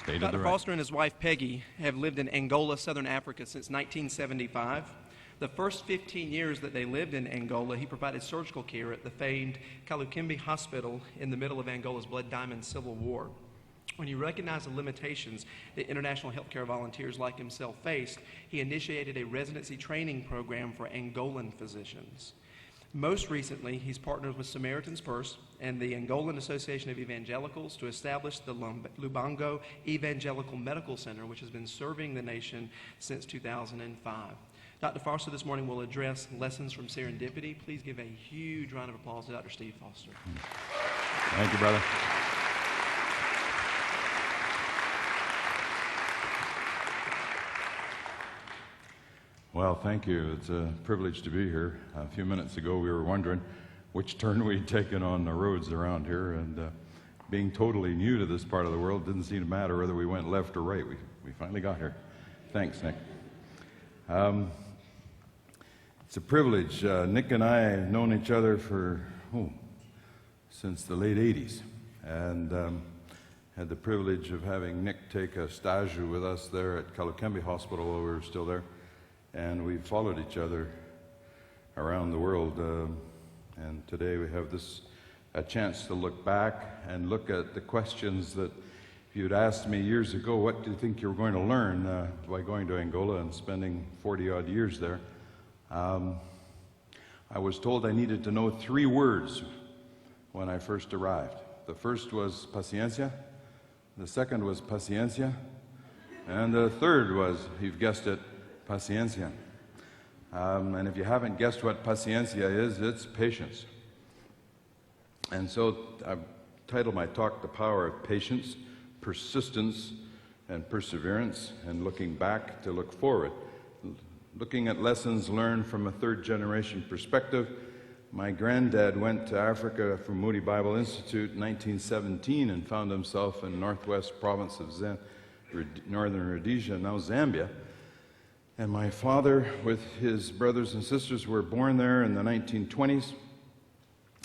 State of Dr. the right. Foster and his wife Peggy have lived in Angola, southern Africa since 1975. The first 15 years that they lived in Angola, he provided surgical care at the famed Kalukimbi Hospital in the middle of Angola's Blood Diamond Civil War. When he recognized the limitations that international healthcare volunteers like himself faced, he initiated a residency training program for Angolan physicians. Most recently, he's partnered with Samaritan's Purse and the Angolan Association of Evangelicals to establish the Lubango Evangelical Medical Center, which has been serving the nation since 2005. Dr. Foster this morning will address lessons from Serendipity. Please give a huge round of applause to Dr. Steve Foster. Thank you, brother. Well, thank you. It's a privilege to be here. A few minutes ago, we were wondering which turn we'd taken on the roads around here, and being totally new to this part of the world, didn't seem to matter whether we went left or right. We finally got here. Thanks, Nick. It's a privilege. Nick and I have known each other since the late 80s, and had the privilege of having Nick take a stage with us there at Kalukimbi Hospital while we were still there. And we've followed each other around the world, and today we have a chance to look back and look at the questions that if you'd asked me years ago, what do you think you were going to learn by going to Angola and spending 40-odd years there, I was told I needed to know 3 words when I first arrived. The first was paciencia, the second was paciencia, and the third was, you've guessed it, paciencia. And if you haven't guessed what paciencia is, it's patience. And so I've titled my talk, The Power of Patience, Persistence, and Perseverance, and looking back to look forward. Looking at lessons learned from a third-generation perspective, my granddad went to Africa from Moody Bible Institute in 1917 and found himself in northwest province of northern Rhodesia, now Zambia. And my father, with his brothers and sisters, were born there in the 1920s.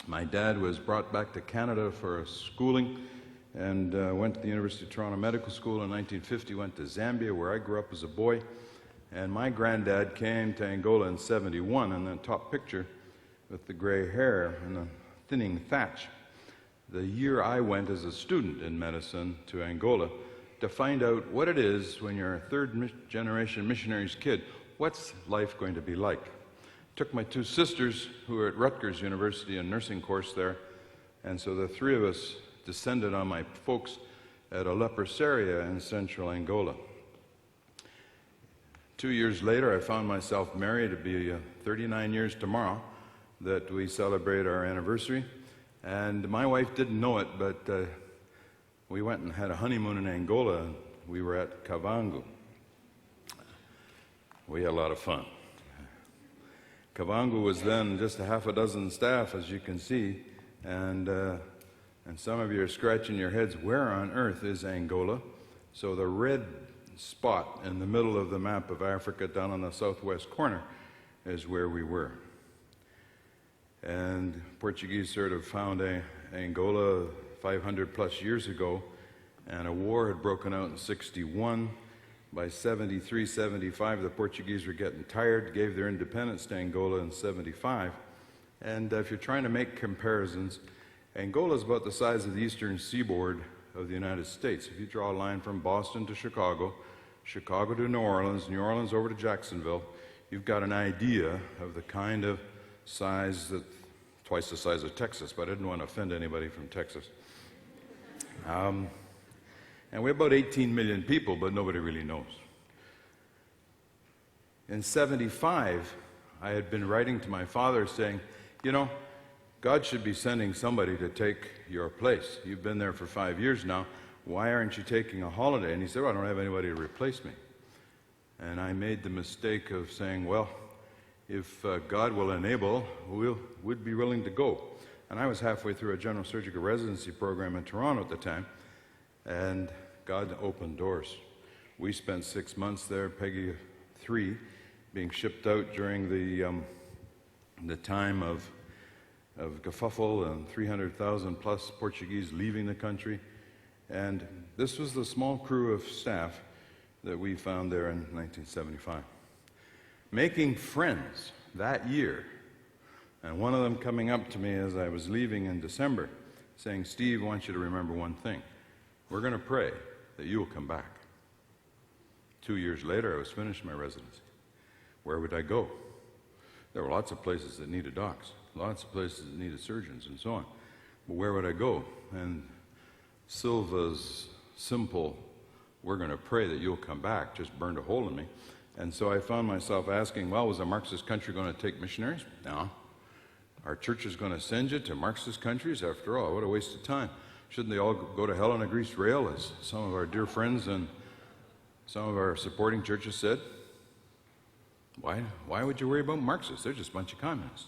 My dad was brought back to Canada for a schooling and went to the University of Toronto Medical School in 1950, went to Zambia, where I grew up as a boy. And my granddad came to Angola in 71, and the top picture with the gray hair and the thinning thatch. The year I went as a student in medicine to Angola, to find out what it is when you're a third-generation missionary's kid. What's life going to be like? Took my 2 sisters, who were at Rutgers University, a nursing course there, and so the 3 of us descended on my folks at a leprosaria in central Angola. 2 years later, I found myself married. It'd be 39 years tomorrow that we celebrate our anniversary, and my wife didn't know it, but we went and had a honeymoon in Angola. We were at Kavango. We had a lot of fun. Kavango was then just a half a dozen staff, as you can see, and some of you are scratching your heads, where on earth is Angola? So the red spot in the middle of the map of Africa down on the southwest corner is where we were. And Portuguese sort of found Angola 500 plus years ago, and a war had broken out in 61. By 73, 75, the Portuguese were getting tired, gave their independence to Angola in 75. And if you're trying to make comparisons, Angola is about the size of the eastern seaboard of the United States. If you draw a line from Boston to Chicago, Chicago to New Orleans, New Orleans over to Jacksonville, you've got an idea of the kind of size that, twice the size of Texas, but I didn't want to offend anybody from Texas. And we have about 18 million people, but nobody really knows. In 75, I had been writing to my father saying, you know, God should be sending somebody to take your place. You've been there for 5 years now. Why aren't you taking a holiday? And he said, well, I don't have anybody to replace me. And I made the mistake of saying, well, if God will enable, we'd be willing to go. And I was halfway through a general surgical residency program in Toronto at the time, and God opened doors. We spent 6 months there, Peggy 3, being shipped out during the time of kerfuffle and 300,000 plus Portuguese leaving the country. And this was the small crew of staff that we found there in 1975. Making friends that year, and one of them coming up to me as I was leaving in December, saying, "Steve, I want you to remember one thing. We're going to pray that you will come back." 2 years later, I was finished my residency. Where would I go? There were lots of places that needed docs, lots of places that needed surgeons, and so on. But where would I go? And Silva's simple, "We're going to pray that you'll come back," just burned a hole in me. And so I found myself asking, well, was a Marxist country going to take missionaries? No. Our church is going to send you to Marxist countries? After all, what a waste of time. Shouldn't they all go to hell on a greased rail, as some of our dear friends and some of our supporting churches said? Why would you worry about Marxists? They're just a bunch of communists.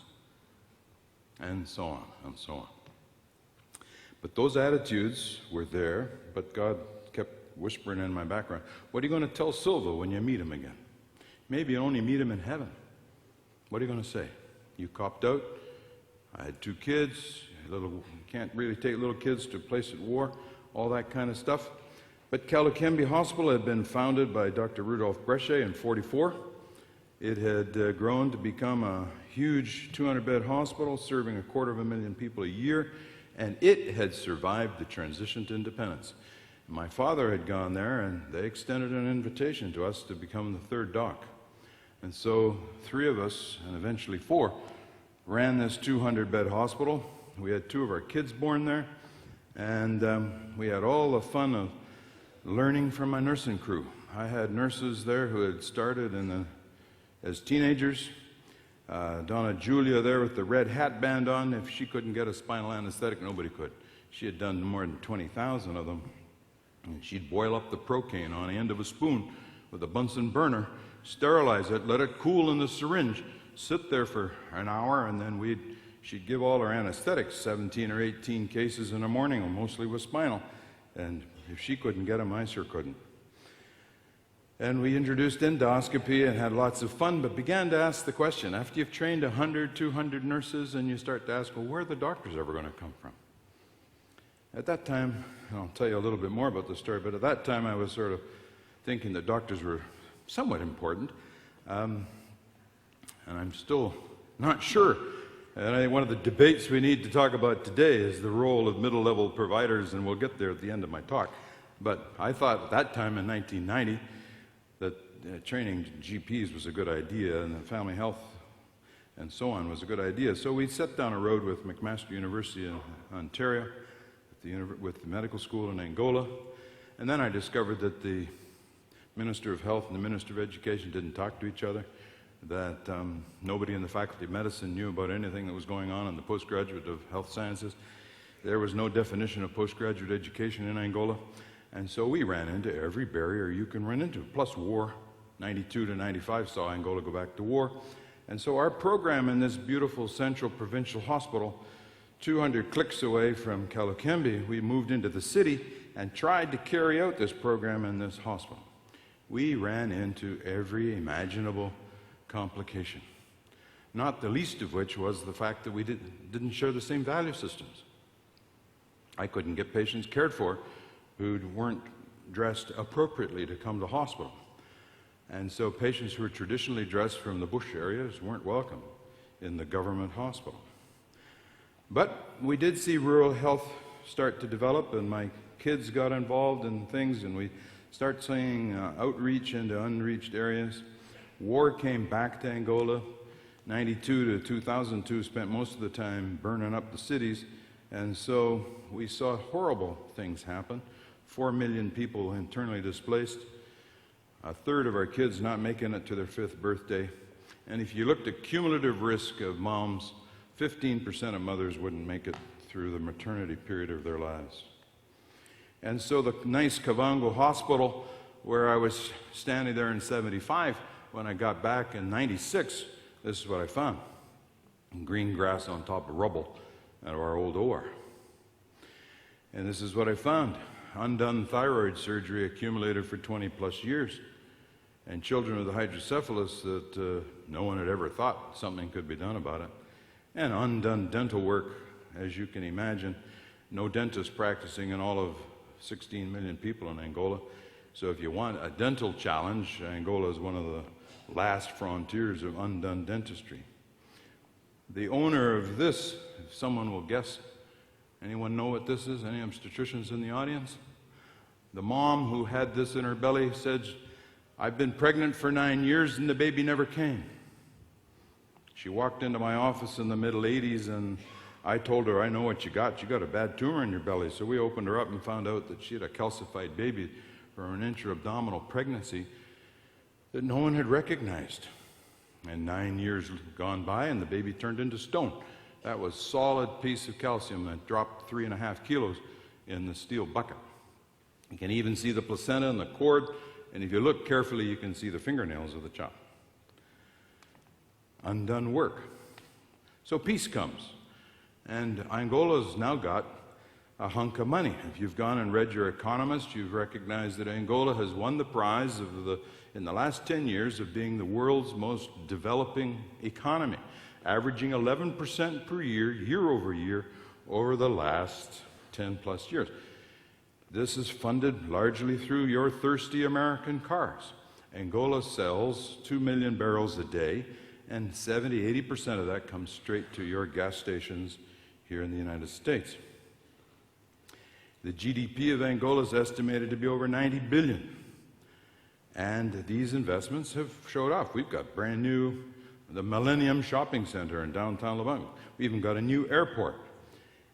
And so on, and so on. But those attitudes were there, but God kept whispering in my background, "What are you going to tell Silva when you meet him again? Maybe you only meet him in heaven. What are you going to say? You copped out. I had 2 kids. You can't really take little kids to a place at war," all that kind of stuff. But Kalukembe Hospital had been founded by Dr. Rudolf Bresche in 1944. It had grown to become a huge 200-bed hospital serving 250,000 people a year, and it had survived the transition to independence. My father had gone there, and they extended an invitation to us to become the 3rd doc. And so 3 of us, and eventually 4, ran this 200-bed hospital. We had 2 of our kids born there, and we had all the fun of learning from my nursing crew. I had nurses there who had started as teenagers. Donna Julia there with the red hat band on. If she couldn't get a spinal anesthetic, nobody could. She had done more than 20,000 of them. And she'd boil up the procaine on the end of a spoon with a Bunsen burner, sterilize it, let it cool in the syringe, sit there for an hour, and then she'd give all her anesthetics, 17 or 18 cases in the morning, mostly with spinal. And if she couldn't get them, I sure couldn't. And we introduced endoscopy and had lots of fun, but began to ask the question, after you've trained 100, 200 nurses, and you start to ask, well, where are the doctors ever going to come from? At that time, and I'll tell you a little bit more about the story, but at that time I was sort of thinking that doctors were somewhat important, and I'm still not sure. And I think one of the debates we need to talk about today is the role of middle-level providers, and we'll get there at the end of my talk. But I thought at that time in 1990 that training GPs was a good idea, and family health and so on was a good idea. So we set down a road with McMaster University in Ontario, with the medical school in Angola, and then I discovered that the Minister of Health and the Minister of Education didn't talk to each other, that nobody in the Faculty of Medicine knew about anything that was going on in the postgraduate of health sciences. There was no definition of postgraduate education in Angola, and so we ran into every barrier you can run into, plus war. 92 to 95 saw Angola go back to war. And so our program in this beautiful central provincial hospital, 200 clicks away from Kalukembe, we moved into the city and tried to carry out this program in this hospital. We ran into every imaginable complication, not the least of which was the fact that we didn't share the same value systems. I couldn't get patients cared for who weren't dressed appropriately to come to hospital. And so patients who were traditionally dressed from the bush areas weren't welcome in the government hospital. But we did see rural health start to develop, and my kids got involved in things, and we start seeing outreach into unreached areas. War came back to Angola. 92 to 2002 spent most of the time burning up the cities, and so we saw horrible things happen. 4 million people internally displaced. A third of our kids not making it to their 5th birthday. And if you looked at cumulative risk of moms, 15% of mothers wouldn't make it through the maternity period of their lives. And so the nice Kavango Hospital, where I was standing there in 75, when I got back in 96, this is what I found. Green grass on top of rubble at our old OR. And this is what I found. Undone thyroid surgery accumulated for 20 plus years, and children with hydrocephalus that no one had ever thought something could be done about it, and undone dental work, as you can imagine. No dentist practicing in all of 16 million people in Angola. So if you want a dental challenge, Angola is one of the last frontiers of undone dentistry. The owner of this, if someone will guess, anyone know what this is? Any obstetricians in the audience? The mom who had this in her belly said, "I've been pregnant for 9 years and the baby never came." She walked into my office in the middle 80s and I told her, "I know what you got. You got a bad tumor in your belly." So we opened her up and found out that she had a calcified baby from an intra-abdominal pregnancy that no one had recognized. And 9 years gone by and the baby turned into stone. That was a solid piece of calcium that dropped 3.5 kilos in the steel bucket. You can even see the placenta and the cord, and if you look carefully, you can see the fingernails of the child. Undone work. So peace comes, and Angola's now got a hunk of money. If you've gone and read your Economist, you've recognized that Angola has won the prize in the last 10 years of being the world's most developing economy, averaging 11% per year, year over year, over the last 10 plus years. This is funded largely through your thirsty American cars. Angola sells 2 million barrels a day, and 80% of that comes straight to your gas stations here in the United States. The GDP of Angola is estimated to be over 90 billion. And these investments have showed off. We've got brand new, the Millennium Shopping Center in downtown Lubango. We even got a new airport.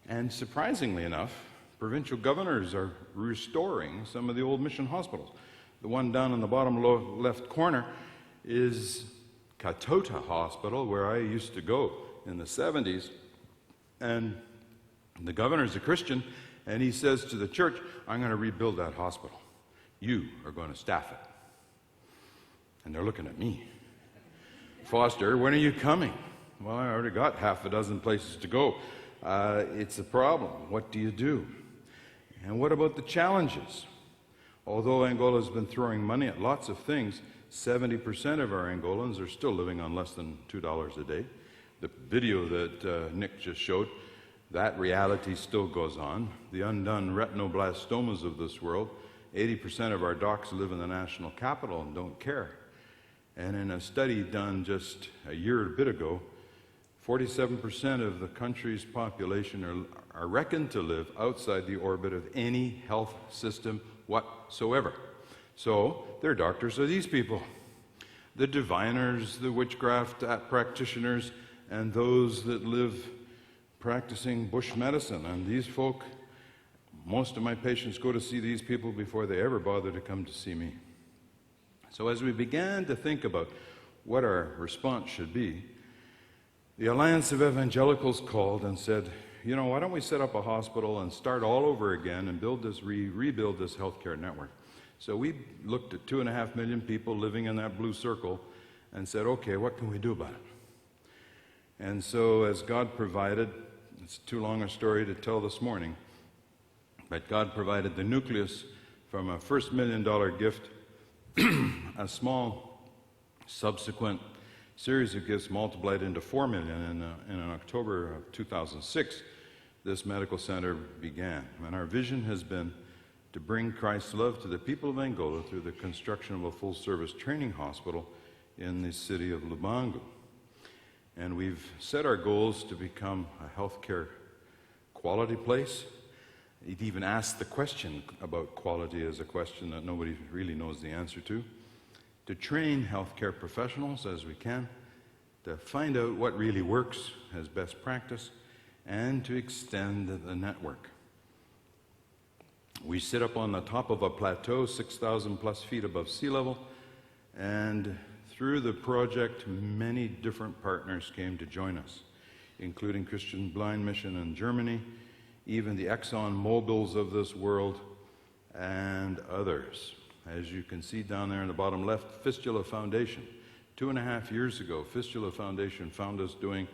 And surprisingly enough, provincial governors are restoring some of the old mission hospitals. The one down in the bottom left corner is Katota Hospital, where I used to go in the 70s. And the governor's a Christian, and he says to the church, "I'm going to rebuild that hospital. You are going to staff it." And they're looking at me. "Foster, when are you coming?" "Well, I already got half a dozen places to go." It's a problem. What do you do? And what about the challenges? Although Angola has been throwing money at lots of things, 70% of our Angolans are still living on less than $2 a day. The video that Nick just showed, that reality still goes on. The undone retinoblastomas of this world, 80% of our docs live in the national capital and don't care. And in a study done just a year and a bit ago, 47% of the country's population are reckoned to live outside the orbit of any health system whatsoever. So their doctors are these people, the diviners, the witchcraft practitioners, and those that live practicing bush medicine. And these folk, most of my patients go to see these people before they ever bother to come to see me. So as we began to think about what our response should be, the Alliance of Evangelicals called and said, why don't we set up a hospital and start all over again and rebuild this healthcare network? So we looked at 2.5 million people living in that blue circle and said, okay, what can we do about it? And so as God provided, it's too long a story to tell this morning, but God provided the nucleus from a first $1 million gift, a small subsequent series of gifts multiplied into $4 million in October of 2006. This medical center began, and our vision has been to bring Christ's love to the people of Angola through the construction of a full-service training hospital in the city of Lubango. And we've set our goals to become a healthcare quality place. It even asked the question about quality as a question that nobody really knows the answer to train healthcare professionals as we can, to find out what really works as best practice, and to extend the network. We sit up on the top of a plateau 6,000 plus feet above sea level, and through the project many different partners came to join us, including Christian Blind Mission in Germany, even the Exxon Mobils of this world, and others. As you can see down there in the bottom left, Fistula Foundation. 2.5 years ago, Fistula Foundation found us doing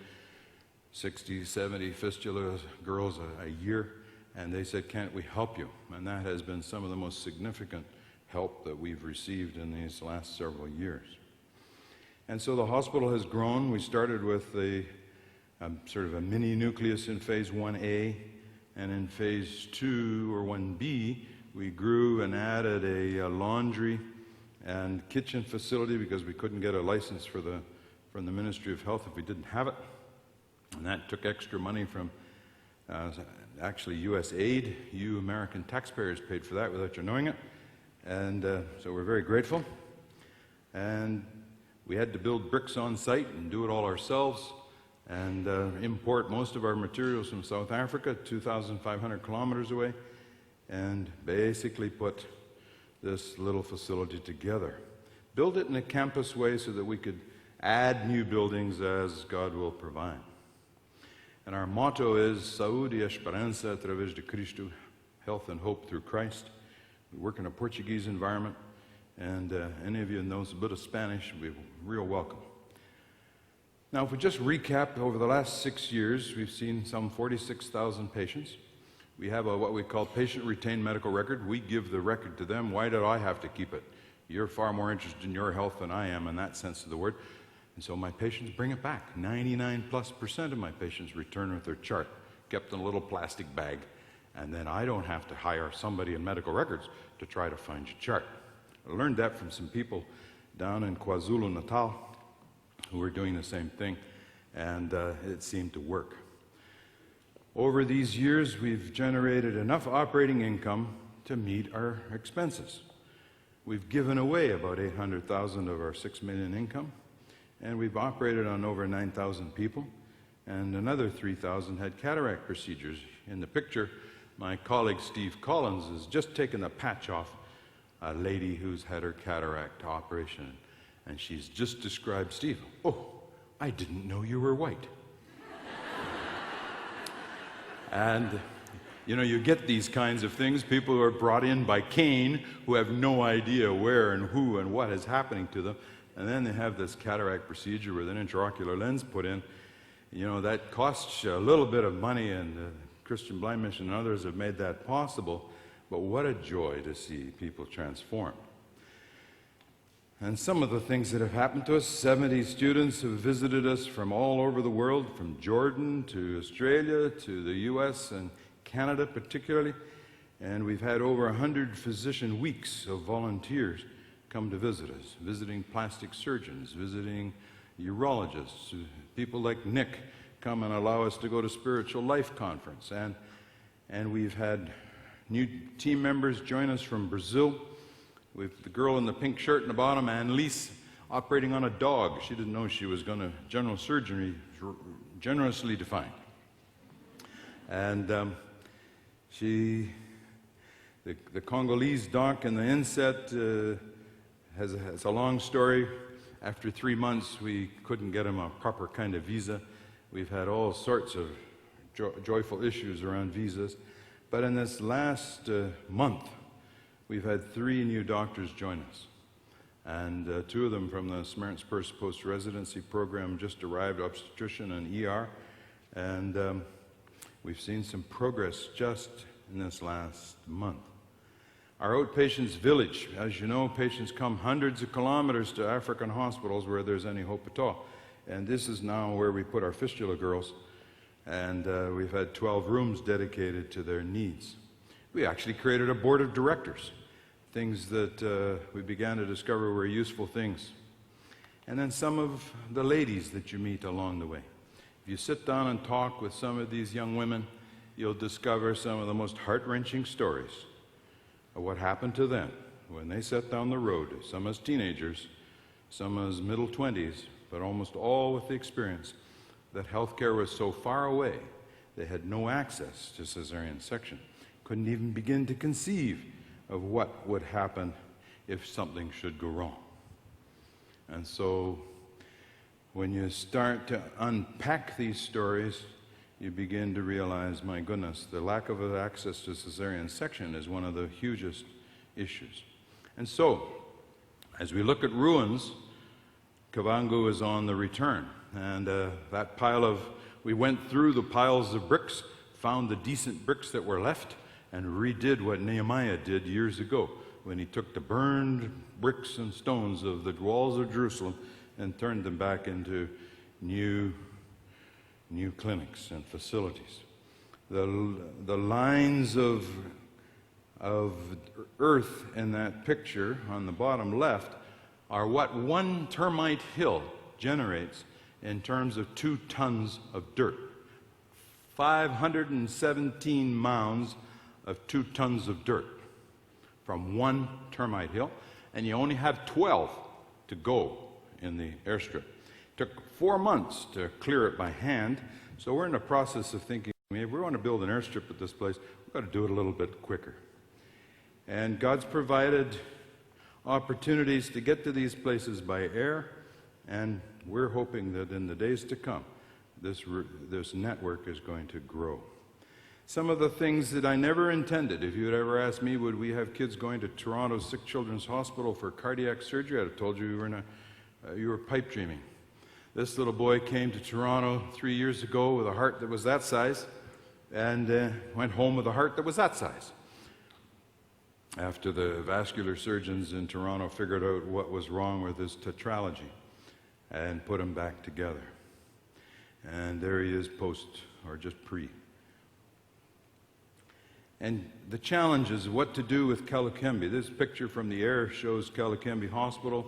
60, 70 fistula girls a year, and they said, can't we help you? And that has been some of the most significant help that we've received in these last several years. And so the hospital has grown. We started with sort of a mini nucleus in phase 1A, and in phase 2 or 1B, We grew and added a laundry and kitchen facility because we couldn't get a license from the Ministry of Health if we didn't have it. And that took extra money from actually U.S. aid. You American taxpayers paid for that without you knowing it. And so we're very grateful. And we had to build bricks on site and do it all ourselves and import most of our materials from South Africa, 2,500 kilometers away, and basically put this little facility together. Build it in a campus way so that we could add new buildings as God will provide. And our motto is Saúde e Esperança através de Cristo, health and hope through Christ. We work in a Portuguese environment, and any of you who knows a bit of Spanish will be real welcome. Now, if we just recap, over the last 6 years, we've seen some 46,000 patients. We have what we call patient retained medical record. We give the record to them. Why did I have to keep it? You're far more interested in your health than I am in that sense of the word. And so my patients bring it back. 99+% of my patients return with their chart, kept in a little plastic bag. And then I don't have to hire somebody in medical records to try to find your chart. I learned that from some people down in KwaZulu-Natal who were doing the same thing, and it seemed to work. Over these years, we've generated enough operating income to meet our expenses. We've given away about $800,000 of our $6 million income, and we've operated on over 9,000 people, and another 3,000 had cataract procedures. In the picture, my colleague Steve Collins has just taken the patch off a lady who's had her cataract operation, and she's just described Steve. Oh, I didn't know you were white. And you know, you get these kinds of things. People who are brought in by Cain who have no idea where and who and what is happening to them. And then they have this cataract procedure with an intraocular lens put in. You know, that costs you a little bit of money, and Christian Blind Mission and others have made that possible. But what a joy to see people transformed. And some of the things that have happened to us, 70 students have visited us from all over the world, from Jordan to Australia to the U.S. and Canada particularly. And we've had over 100 physician weeks of volunteers come to visit us, visiting plastic surgeons, visiting urologists. People like Nick come and allow us to go to Spiritual Life Conference. And we've had new team members join us from Brazil, with the girl in the pink shirt in the bottom, Annalise, operating on a dog. She didn't know she was going to general surgery, generously defined. And the Congolese doc in the inset has a long story. After 3 months, we couldn't get him a proper kind of visa. We've had all sorts of joyful issues around visas. But in this last month, we've had 3 new doctors join us. And 2 of them from the Samaritan's Purse post-residency program just arrived, obstetrician and ER. And we've seen some progress just in this last month. Our outpatients village, as you know, patients come hundreds of kilometers to African hospitals where there's any hope at all. And this is now where we put our fistula girls. And we've had 12 rooms dedicated to their needs. We actually created a board of directors, things that we began to discover were useful things. And then some of the ladies that you meet along the way. If you sit down and talk with some of these young women, you'll discover some of the most heart-wrenching stories of what happened to them when they set down the road, some as teenagers, some as middle 20s, but almost all with the experience that healthcare was so far away, they had no access to cesarean section. Couldn't even begin to conceive of what would happen if something should go wrong. And so when you start to unpack these stories, you begin to realize, my goodness, the lack of access to cesarean section is one of the hugest issues. And so, as we look at ruins, Kavango is on the return. And that pile of, we went through the piles of bricks, found the decent bricks that were left, and redid what Nehemiah did years ago when he took the burned bricks and stones of the walls of Jerusalem and turned them back into new clinics and facilities. The lines of of earth in that picture on the bottom left are what one termite hill generates in terms of 2 tons of dirt. 517 mounds of 2 tons of dirt from one termite hill, and you only have 12 to go in the airstrip. It took 4 months to clear it by hand, so we're in the process of thinking, if we want to build an airstrip at this place, we've got to do it a little bit quicker. And God's provided opportunities to get to these places by air, and we're hoping that in the days to come, this network is going to grow. Some of the things that I never intended, if you had ever asked me, would we have kids going to Toronto Sick Children's Hospital for cardiac surgery, I'd have told you you were pipe dreaming. This little boy came to Toronto 3 years ago with a heart that was that size, and went home with a heart that was that size, after the vascular surgeons in Toronto figured out what was wrong with his tetralogy and put him back together. And there he is post, or just pre. And the challenge is what to do with Kalukembi. This picture from the air shows Kalukembi Hospital,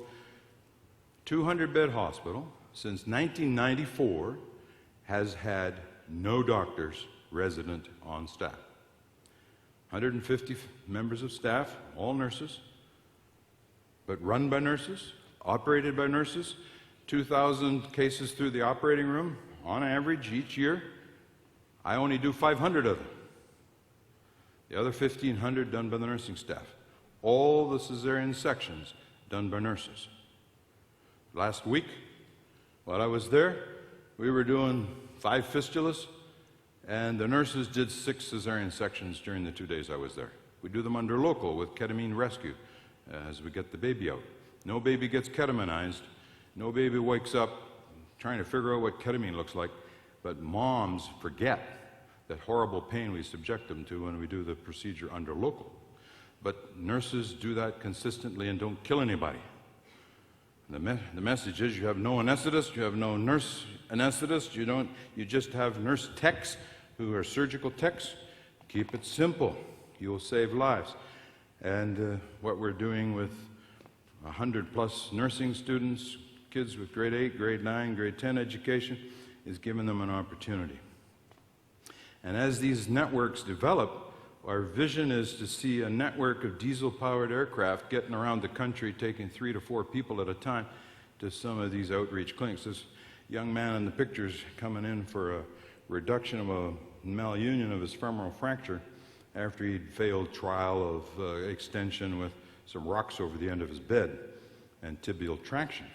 200-bed hospital, since 1994, has had no doctors resident on staff. 150 members of staff, all nurses, but run by nurses, operated by nurses, 2,000 cases through the operating room on average each year. I only do 500 of them. The other 1,500 done by the nursing staff. All the cesarean sections done by nurses. Last week, while I was there, we were doing 5 fistulas, and the nurses did 6 cesarean sections during the 2 days I was there. We do them under local with ketamine rescue as we get the baby out. No baby gets ketaminized. No baby wakes up trying to figure out what ketamine looks like, but moms forget that horrible pain we subject them to when we do the procedure under local. But nurses do that consistently and don't kill anybody. The message is you have no anesthetist, you have no nurse anesthetist, you just have nurse techs who are surgical techs. Keep it simple. You will save lives. And what we're doing with 100+ nursing students, kids with grade 8, grade 9, grade 10 education, is giving them an opportunity. And as these networks develop, our vision is to see a network of diesel-powered aircraft getting around the country, taking 3 to 4 people at a time to some of these outreach clinics. This young man in the picture is coming in for a reduction of a malunion of his femoral fracture after he'd failed trial of extension with some rocks over the end of his bed and tibial traction,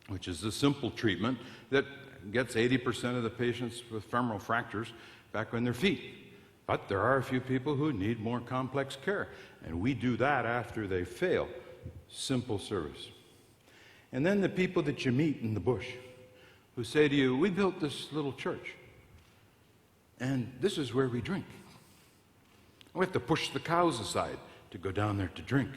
which is a simple treatment that gets 80% of the patients with femoral fractures back on their feet. But there are a few people who need more complex care, and we do that after they fail. Simple service. And then the people that you meet in the bush who say to you, we built this little church, and this is where we drink. We have to push the cows aside to go down there to drink.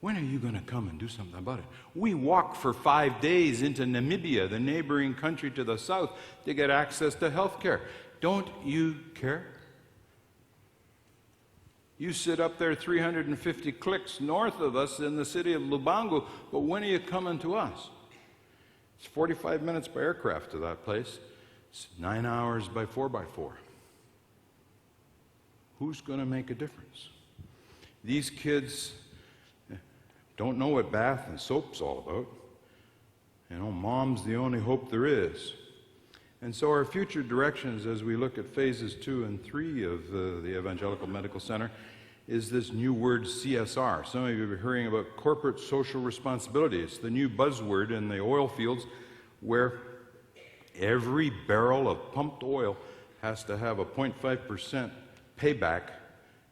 When are you going to come and do something about it? We walk for 5 days into Namibia, the neighboring country to the south, to get access to health care. Don't you care? You sit up there 350 clicks north of us in the city of Lubango, but when are you coming to us? It's 45 minutes by aircraft to that place. It's 9 hours by 4x4. Who's going to make a difference? These kids don't know what bath and soap's all about. You know, mom's the only hope there is. And so our future directions as we look at phases 2 and 3 of the Evangelical Medical Center is this new word CSR. Some of you have been hearing about corporate social responsibility. It's the new buzzword in the oil fields where every barrel of pumped oil has to have a 0.5% payback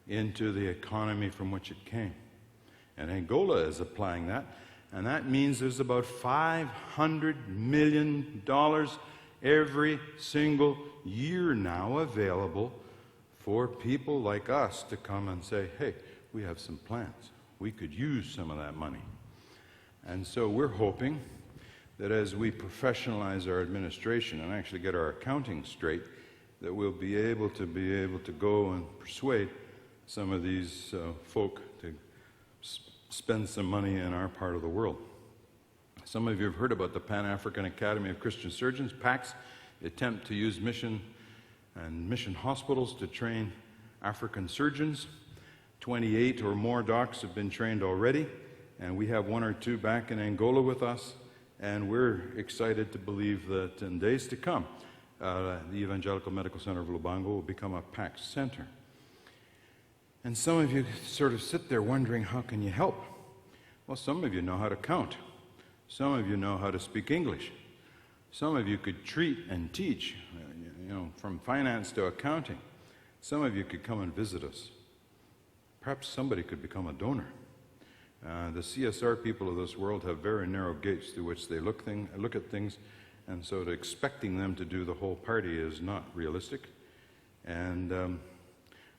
into the economy from which it came. And Angola is applying that, and that means there's about $500 million every single year now available for people like us to come and say, hey, we have some plans. We could use some of that money. And so we're hoping that as we professionalize our administration and actually get our accounting straight, that we'll be able to go and persuade some of these folk to spend some money in our part of the world. Some of you have heard about the Pan-African Academy of Christian Surgeons, PACS, the attempt to use mission and mission hospitals to train African surgeons. 28 or more docs have been trained already, and we have 1 or 2 back in Angola with us, and we're excited to believe that in days to come, the Evangelical Medical Center of Lubango will become a PACS center. And some of you sort of sit there wondering, how can you help? Well, some of you know how to count. Some of you know how to speak English. Some of you could treat and teach, from finance to accounting. Some of you could come and visit us. Perhaps somebody could become a donor. The CSR people of this world have very narrow gates through which they look at things, and so expecting them to do the whole party is not realistic. And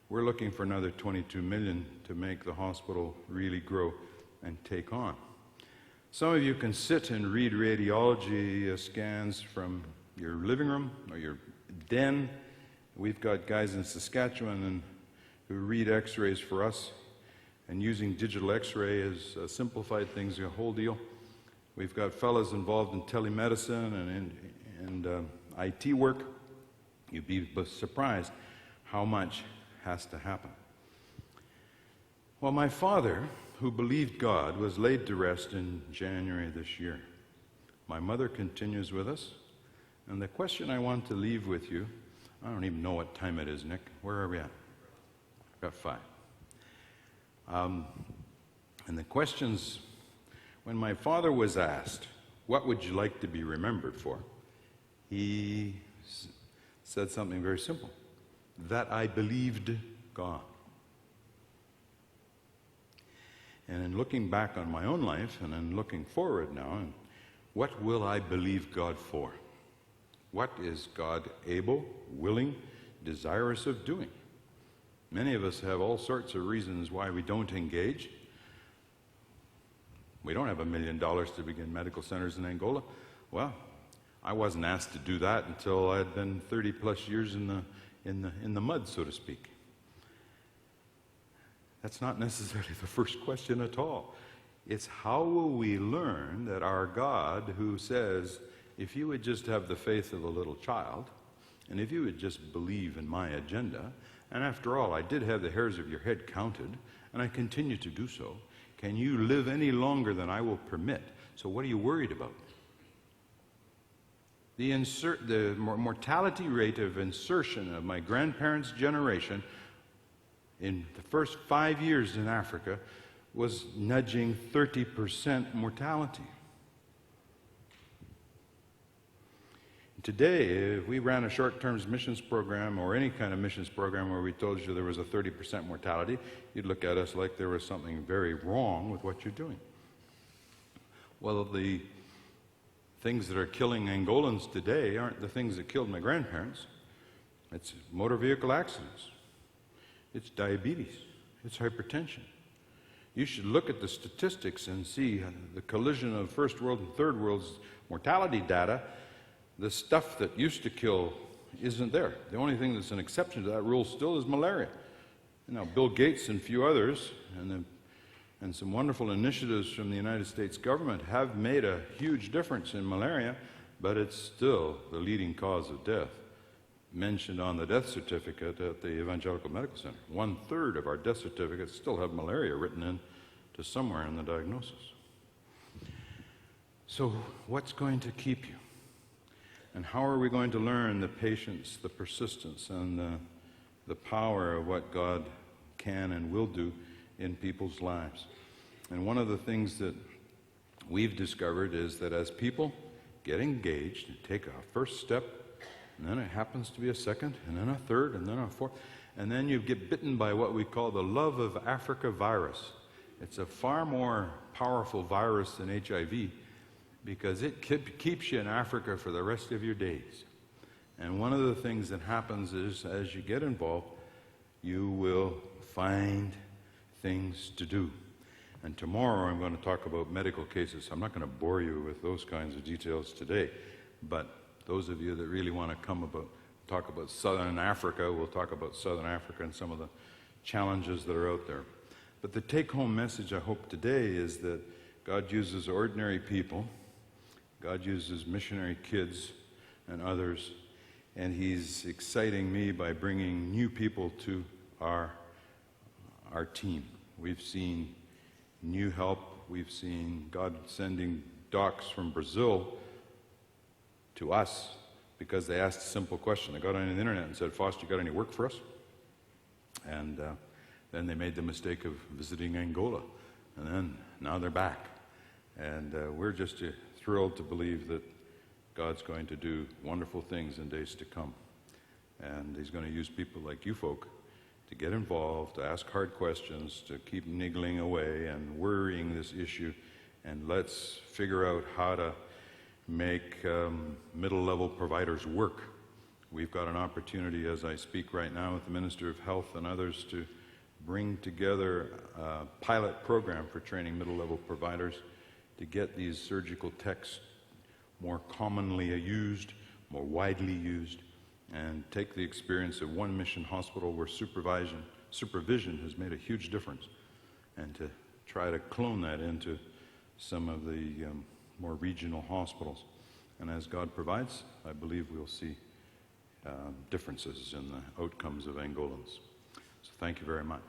we're looking for another $22 million to make the hospital really grow and take on. Some of you can sit and read radiology scans from your living room or your den. We've got guys in Saskatchewan who read x-rays for us, and using digital x-ray has simplified things a whole deal. We've got fellows involved in telemedicine and IT work. You'd be surprised how much has to happen. Well, my father, who believed God, was laid to rest in January this year. My mother continues with us, and the question I want to leave with you, I don't even know what time it is, Nick. Where are we at? Got 5. And the questions, when my father was asked, what would you like to be remembered for? He said something very simple, that I believed God. And in looking back on my own life and in looking forward now, and what will I believe God for? What is God able, willing, desirous of doing? Many of us have all sorts of reasons why we don't engage. We don't have $1 million to begin medical centers in Angola. Well, I wasn't asked to do that until I'd been 30 plus years in the mud, so to speak. That's not necessarily the first question at all. It's how will we learn that our God, who says, if you would just have the faith of a little child, and if you would just believe in my agenda, and after all, I did have the hairs of your head counted, and I continue to do so, can you live any longer than I will permit? So what are you worried about? The mortality rate of insertion of my grandparents' generation in the first 5 years in Africa was nudging 30% mortality. Today, if we ran a short-term missions program or any kind of missions program where we told you there was a 30% mortality, you'd look at us like there was something very wrong with what you're doing. Well, the things that are killing Angolans today aren't the things that killed my grandparents. It's motor vehicle accidents. It's diabetes. It's hypertension. You should look at the statistics and see the collision of first world and third world's mortality data. The stuff that used to kill isn't there. The only thing that's an exception to that rule still is malaria. Now, Bill Gates and a few others and some wonderful initiatives from the United States government have made a huge difference in malaria, but it's still the leading cause of death. Mentioned on the death certificate at the Evangelical Medical Center. 1/3 of our death certificates still have malaria written in to somewhere in the diagnosis. So what's going to keep you? And how are we going to learn the patience, the persistence, and the power of what God can and will do in people's lives? And one of the things that we've discovered is that as people get engaged and take a first step, and then it happens to be a second, and then a third, and then a fourth. And then you get bitten by what we call the love of Africa virus. It's a far more powerful virus than HIV because it keeps you in Africa for the rest of your days. And one of the things that happens is as you get involved, you will find things to do. And tomorrow I'm going to talk about medical cases. I'm not going to bore you with those kinds of details today, but those of you that really want to talk about Southern Africa, we'll talk about Southern Africa and some of the challenges that are out there. But the take-home message I hope today is that God uses ordinary people, God uses missionary kids and others, and He's exciting me by bringing new people to our team. We've seen new help. We've seen God sending docs from Brazil to us because they asked a simple question. They got on the internet and said, "Foster, you got any work for us?" And then they made the mistake of visiting Angola. And then now they're back. And we're just thrilled to believe that God's going to do wonderful things in days to come. And He's going to use people like you folk to get involved, to ask hard questions, to keep niggling away and worrying this issue. And let's figure out how to make middle-level providers work. We've got an opportunity, as I speak right now with the Minister of Health and others, to bring together a pilot program for training middle-level providers to get these surgical techs more commonly used, more widely used, and take the experience of one mission hospital where supervision has made a huge difference, and to try to clone that into some of the more regional hospitals. And as God provides, I believe we'll see differences in the outcomes of Angolans. So thank you very much.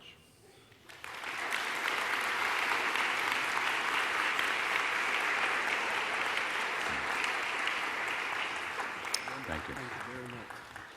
Thank you. Thank you very much.